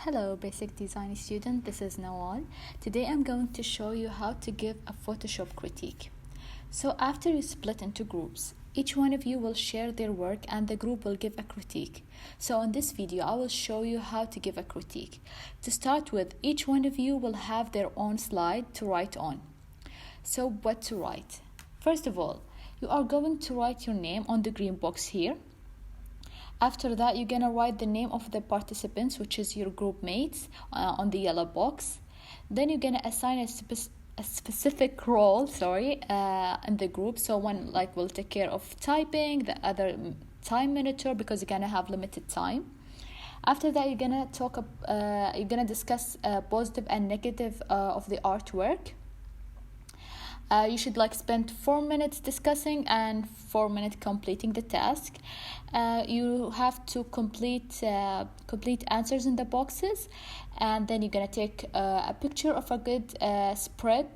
Hello basic design student, this is Nawal. Today I'm going to show you how to give a Photoshop critique. So after you split into groups, each one of you will share their work and the group will give a critique. So in this video I will show you how to give a critique. To start with, each one of you will have their own slide to write on. So what to write? First of all, you are going to write your name on the green box here. After that, you're gonna write the name of the participants, which is your group mates, on the yellow box. Then you're gonna assign a specific role, in the group. So one will take care of typing, the other time monitor, because you're gonna have limited time. After that, you're gonna discuss positive and negative of the artwork. You should spend 4 minutes discussing and 4 minutes completing the task. You have to complete answers in the boxes, and then you're gonna take a picture of a good spread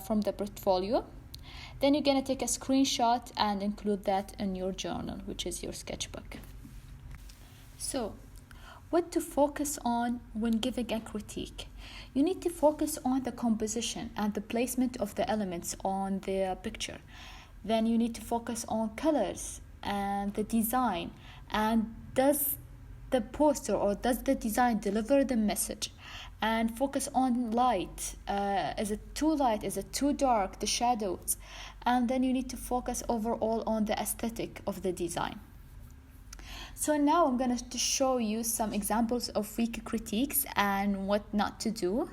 from the portfolio. Then you're gonna take a screenshot and include that in your journal, which is your sketchbook. So, what to focus on when giving a critique? You need to focus on the composition and the placement of the elements on the picture. Then you need to focus on colors and the design, and does the poster or does the design deliver the message? And focus on light. Is it too light? Is it too dark? The shadows. And then you need to focus overall on the aesthetic of the design. So now I'm going to show you some examples of weak critiques and what not to do.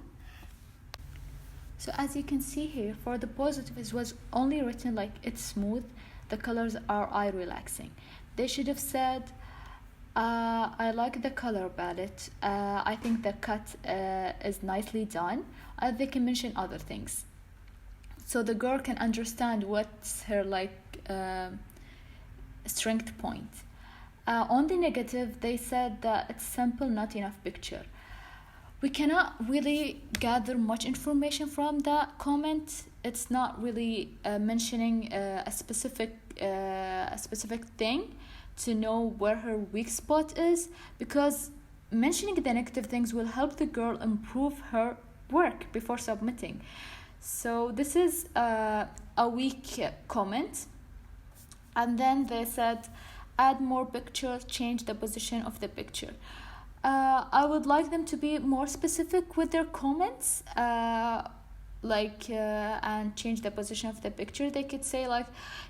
So as you can see here, for the positive, it was only written it's smooth, the colors are eye relaxing. They should have said, I like the color palette, I think the cut is nicely done. They can mention other things, so the girl can understand what's her strength point. On the negative, they said that it's simple, not enough picture. We cannot really gather much information from that comment. It's not really mentioning a specific thing to know where her weak spot is, because mentioning the negative things will help the girl improve her work before submitting. So this is a weak comment. And then they said, add more pictures, change the position of the picture. I would like them to be more specific with their comments, and change the position of the picture. They could say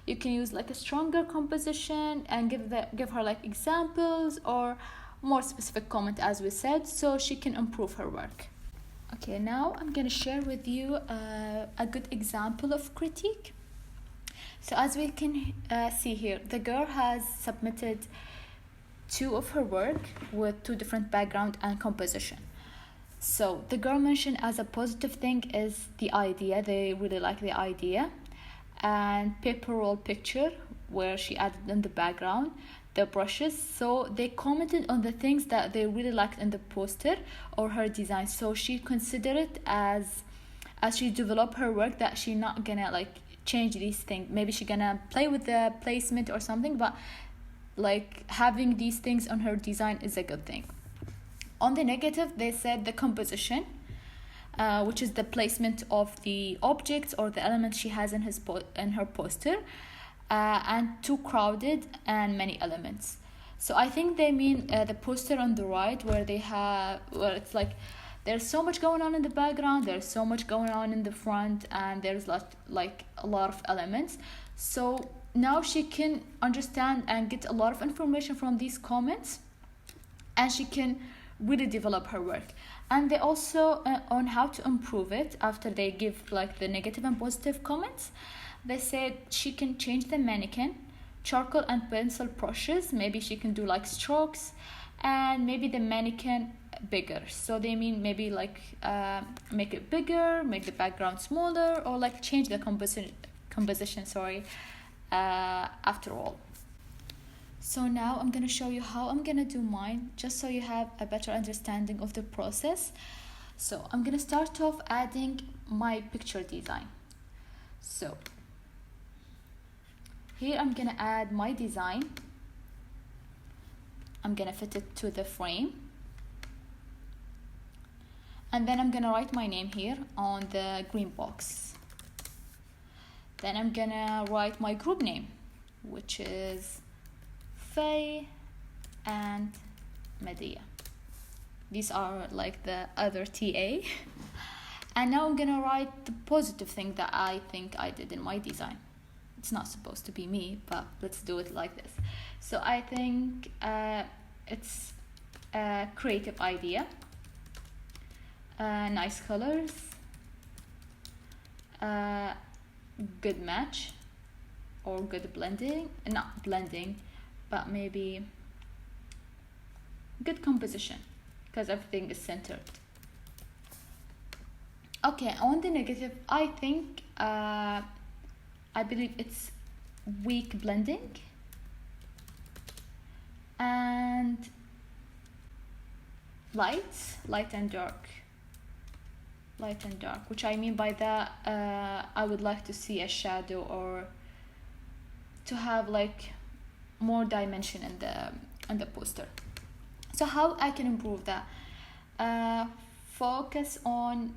you can use a stronger composition and give her examples or more specific comment, as we said, so she can improve her work. Okay, now I'm gonna share with you a good example of critique. So as we can see here, the girl has submitted 2 of her work with 2 different background and composition. So the girl mentioned as a positive thing is the idea. They really like the idea. And paper roll picture, where she added in the background the brushes. So they commented on the things that they really liked in the poster or her design. So she considered it as she develop her work, that she not gonna change these things. Maybe she gonna play with the placement or something, but having these things on her design is a good thing. On the negative, they said the composition, which is the placement of the objects or the elements she has in her poster, and too crowded and many elements. So I think they mean the poster on the right, where it's there's so much going on in the background, there's so much going on in the front, and there's a lot of elements. So now she can understand and get a lot of information from these comments, and she can really develop her work. And they also on how to improve it. After they give the negative and positive comments, they said she can change the mannequin, charcoal and pencil brushes. Maybe she can do strokes, and maybe the mannequin bigger. So they mean maybe make it bigger, make the background smaller, or change the composition after all. So now I'm gonna show you how I'm gonna do mine, just so you have a better understanding of the process. So I'm gonna start off adding my picture design. So here I'm gonna add my design. I'm gonna fit it to the frame. And then I'm gonna write my name here on the green box. Then I'm gonna write my group name, which is Faye and Medea. These are like the other TA. And now I'm gonna write the positive thing that I think I did in my design. It's not supposed to be me, but let's do it like this. So I think it's a creative idea, nice colors, good match or good blending, not blending, but maybe good composition because everything is centered. Okay, on the negative, I think I believe it's weak blending and light and dark, which I mean by that I would like to see a shadow or to have like more dimension in the poster. So how I can improve that? Focus on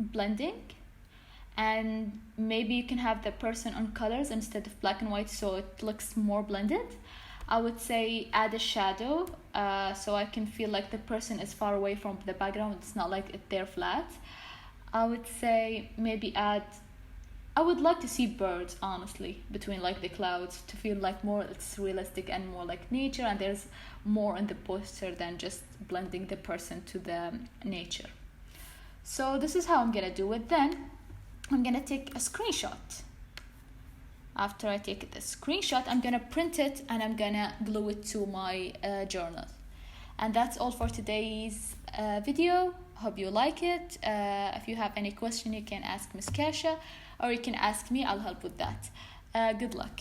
blending, and maybe you can have the person on colors instead of black and white so it looks more blended. I would say add a shadow so I can feel like the person is far away from the background. It's not like they're flat. I would say maybe I would like to see birds, honestly, between like the clouds to feel like more it's realistic and more like nature, and there's more in the poster than just blending the person to the nature. So this is how I'm gonna do it. Then I'm gonna take a screenshot. After I take the screenshot, I'm gonna print it and I'm gonna glue it to my journal. And that's all for today's video. Hope you like it. If you have any question, you can ask Miss Kasha or you can ask me. I'll help with that. Good luck.